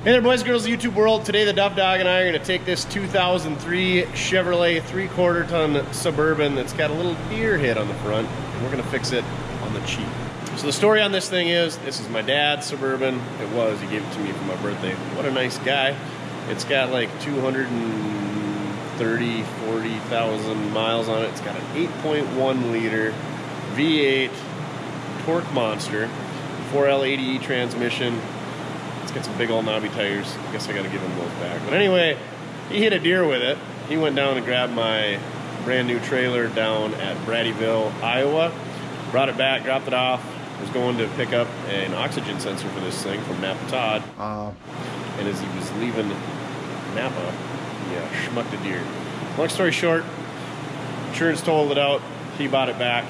Hey there, boys and girls of YouTube world. Today the Duff Dog and I are going to take this 2003 Chevrolet 3/4 ton Suburban that's got a little deer head on the front, and we're going to fix it on the cheap. So the story on this thing is, this is my dad's Suburban. He gave it to me for my birthday. What a nice guy. It's got like 40,000 miles on it. It's got an 8.1 liter V8 torque monster, 4L80E transmission. It's got some big old knobby tires. I guess I gotta give him those back. But anyway, he hit a deer with it. He went down and grabbed my brand new trailer down at Bradyville, Iowa. Brought it back, dropped it off. Was going to pick up an oxygen sensor for this thing from Napa Todd. And as he was leaving Napa, he schmucked a deer. Long story short, insurance totaled it out. He bought it back,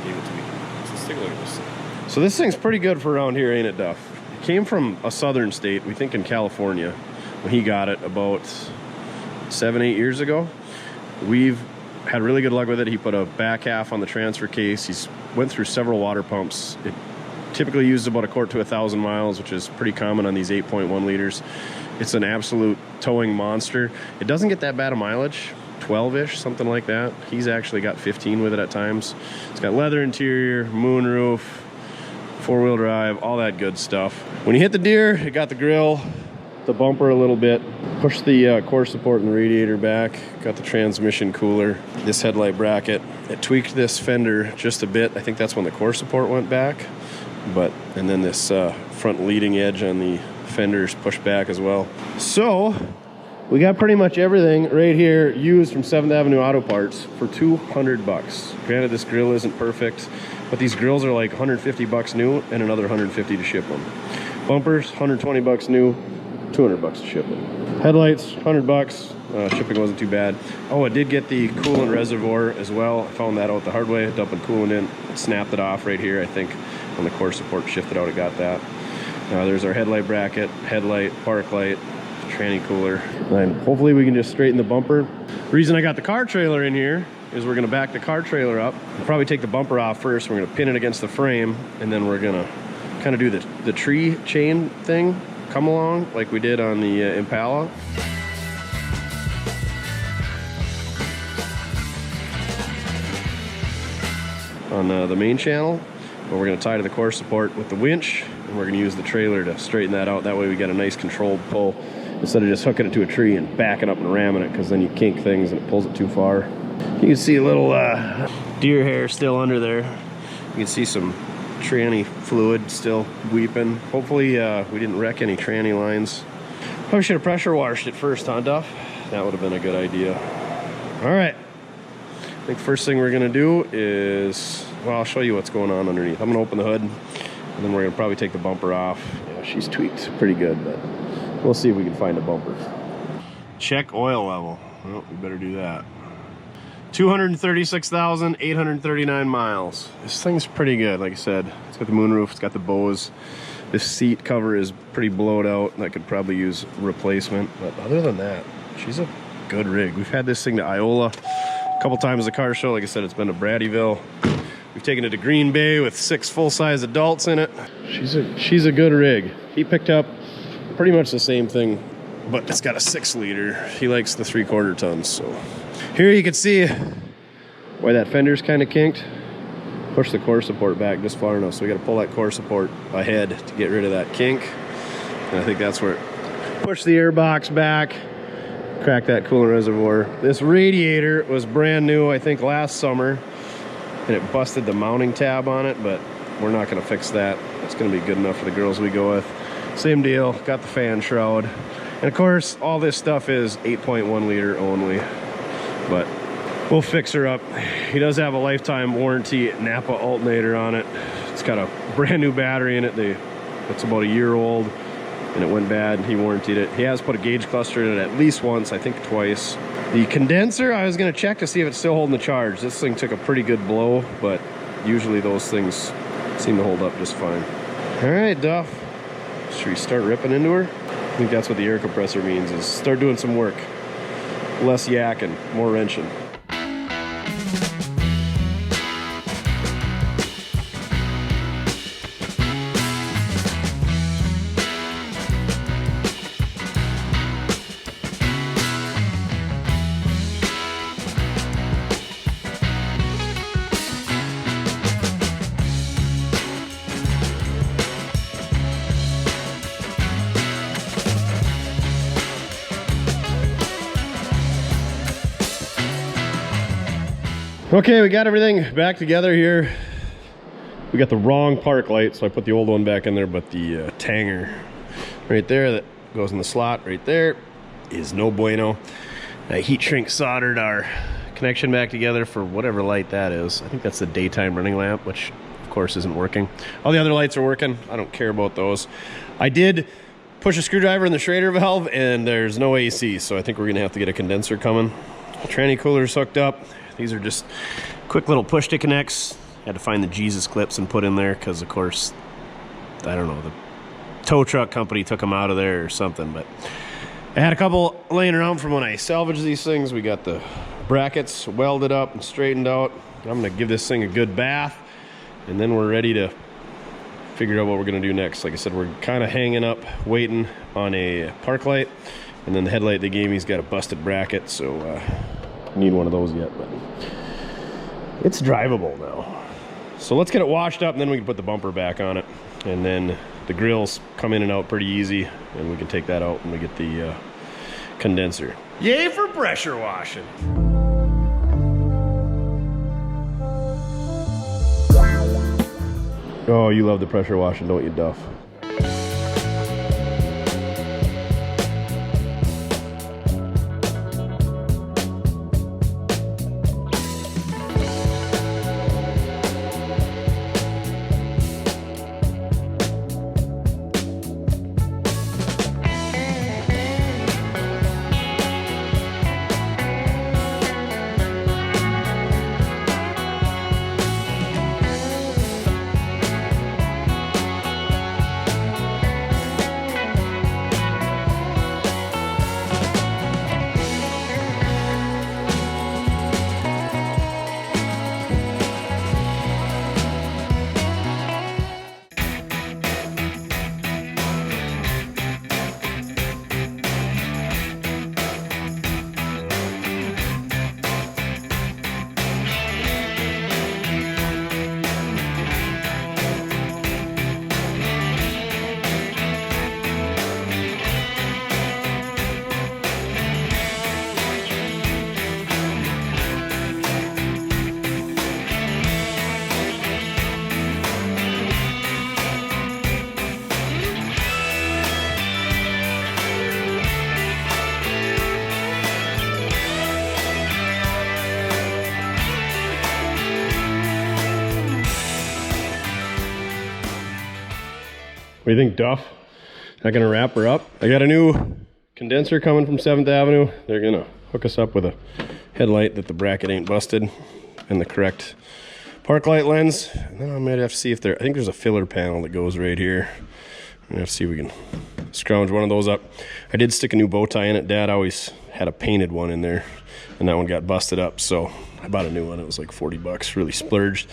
gave it to me. So let's take a look at this thing. So this thing's pretty good for around here, ain't it, Duff? Came from a southern state, we think in California, when he got it about 7-8 years ago. We've had really good luck with it. He put a back half on the transfer case. He's went through several water pumps. It typically uses about a quart to 1,000 miles, which is pretty common on these 8.1 liters. It's an absolute towing monster. It doesn't get that bad of mileage, 12-ish, something like that. He's actually got 15 with it at times. It's got leather interior, moonroof, 4-wheel drive, all that good stuff. When you hit the deer, it got the grill, the bumper a little bit, pushed the core support and the radiator back, got the transmission cooler, this headlight bracket. It tweaked this fender just a bit. I think that's when the core support went back. And then this front leading edge on the fenders pushed back as well. So we got pretty much everything right here used from 7th Avenue Auto Parts for $200. Granted, this grill isn't perfect, but these grills are like $150 new and another $150 to ship them. Bumpers, $120 new, $200 to ship them. Headlights, $100. Shipping wasn't too bad. Oh, I did get the coolant reservoir as well. I found that out the hard way, dumping coolant in, snapped it off right here. I think when the core support shifted out, it got that. There's our headlight bracket, headlight, park light, tranny cooler. And hopefully we can just straighten the bumper. The reason I got the car trailer in here is we're gonna back the car trailer up. We'll probably take the bumper off first. We're gonna pin it against the frame, and then we're gonna kind of do the tree chain thing, come along like we did on the Impala. On the main channel, but we're gonna tie to the core support with the winch, and we're gonna use the trailer to straighten that out. That way we get a nice controlled pull instead of just hooking it to a tree and backing up and ramming it, because then you kink things and it pulls it too far. You can see a little deer hair still under there. You can see some tranny fluid still weeping. Hopefully we didn't wreck any tranny lines. Probably should have pressure washed it first, huh, Duff? That would have been a good idea. All right. I think the first thing we're gonna do is, well, I'll show you what's going on underneath. I'm gonna open the hood, and then we're gonna probably take the bumper off. Yeah, she's tweaked pretty good, but we'll see if we can find a bumper. Check oil level. Well, we better do that. 236,839 miles. This thing's pretty good, like I said. It's got the moonroof, it's got the Bose. This seat cover is pretty blowed out. That could probably use replacement, but other than that, she's a good rig. We've had this thing to Iola a couple times at the car show. Like I said, it's been to Bradyville. We've taken it to Green Bay with 6 full-size adults in it. She's a good rig. He picked up pretty much the same thing, but it's got a 6-liter. He likes the 3/4 tons. So here you can see why that fender's kind of kinked. Push the core support back just far enough, so we got to pull that core support ahead to get rid of that kink. And I think that's where it pushed the air box back. Crack that coolant reservoir. This radiator was brand new, I think last summer, and it busted the mounting tab on it, but we're not gonna fix that. It's gonna be good enough for the girls we go with. Same deal, got the fan shroud. And of course, all this stuff is 8.1 liter only, but we'll fix her up. He does have a lifetime warranty Napa alternator on it. It's got a brand new battery in it. It's about a year old, and it went bad. He warrantied it. He has put a gauge cluster in it at least once, I think twice. The condenser, I was gonna check to see if it's still holding the charge. This thing took a pretty good blow, but usually those things seem to hold up just fine. All right, Duff. Should we start ripping into her? I think that's what the air compressor means, is start doing some work. Less yakking, more wrenching. Okay, we got everything back together here. We got the wrong park light, so I put the old one back in there, but the tanger right there that goes in the slot right there is no bueno. I heat shrink soldered our connection back together for whatever light that is. I think that's the daytime running lamp, which of course isn't working. All the other lights are working. I don't care about those. I did push a screwdriver in the Schrader valve and there's no AC, so I think we're gonna have to get a condenser coming. Tranny cooler's hooked up. These are just quick little push to connects. Had to find the Jesus clips and put in there because of course, I don't know, the tow truck company took them out of there or something, but I had a couple laying around from when I salvaged these things. We got the brackets welded up and straightened out. I'm gonna give this thing a good bath and then we're ready to figure out what we're gonna do next. Like I said, we're kind of hanging up, waiting on a park light, and then the headlight they gave me's got a busted bracket, so need one of those yet, but it's drivable now. So let's get it washed up and then we can put the bumper back on it, and then the grills come in and out pretty easy, and we can take that out when we get the condenser. Yay for pressure washing. Oh, you love the pressure washing, don't you, Duff? What do you think, Duff? Not gonna wrap her up? I got a new condenser coming from 7th Avenue. They're gonna hook us up with a headlight that the bracket ain't busted and the correct park light lens. And then I might have to see if I think there's a filler panel that goes right here. I'm gonna have to see if we can scrounge one of those up. I did stick a new bow tie in it. Dad always had a painted one in there and that one got busted up, so I bought a new one. It was like 40 bucks, really splurged.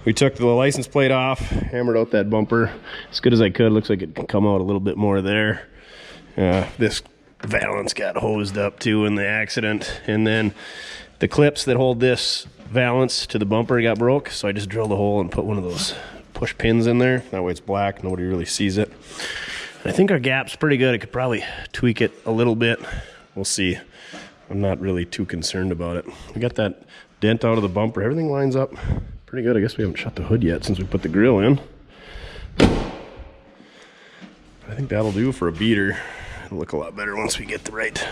We took the license plate off, hammered out that bumper as good as I could. Looks like it can come out a little bit more there. This valance got hosed up too in the accident, and then the clips that hold this valance to the bumper got broke, so I just drilled a hole and put one of those push pins in there. That way it's black, nobody really sees it. And I think our gap's pretty good. I could probably tweak it a little bit. We'll see. I'm not really too concerned about it. We got that dent out of the bumper. Everything lines up pretty good. I guess we haven't shut the hood yet since we put the grill in. I think that'll do for a beater. It'll look a lot better once we get the right,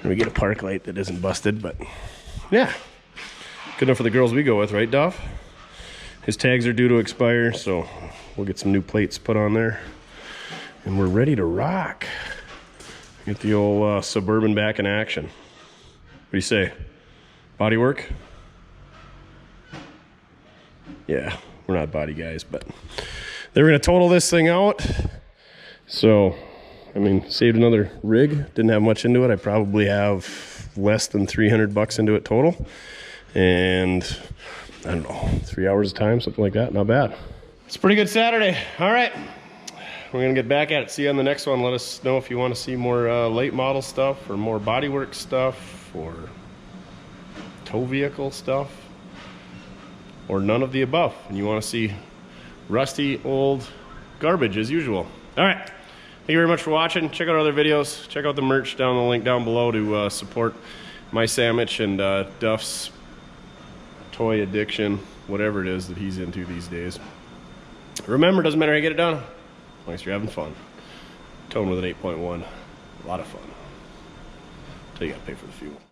we get a park light that isn't busted, but yeah. Good enough for the girls we go with, right, Duff? His tags are due to expire, so we'll get some new plates put on there. And we're ready to rock. Get the old Suburban back in action. What do you say? Body work? Yeah, we're not body guys, but they were gonna total this thing out. So, I mean, saved another rig. Didn't have much into it. I probably have less than 300 bucks into it total. And I don't know, 3 hours of time, something like that. Not bad. It's a pretty good Saturday. All right, we're gonna get back at it. See you on the next one. Let us know if you want to see more late model stuff or more bodywork stuff or tow vehicle stuff or none of the above, and you want to see rusty old garbage as usual. All right, thank you very much for watching. Check out our other videos. Check out the merch down the link down below to support my sandwich and Duff's toy addiction, whatever it is that he's into these days. Remember, doesn't matter how you get it done, as long as you're having fun. Towing with an 8.1, a lot of fun. Until you gotta pay for the fuel.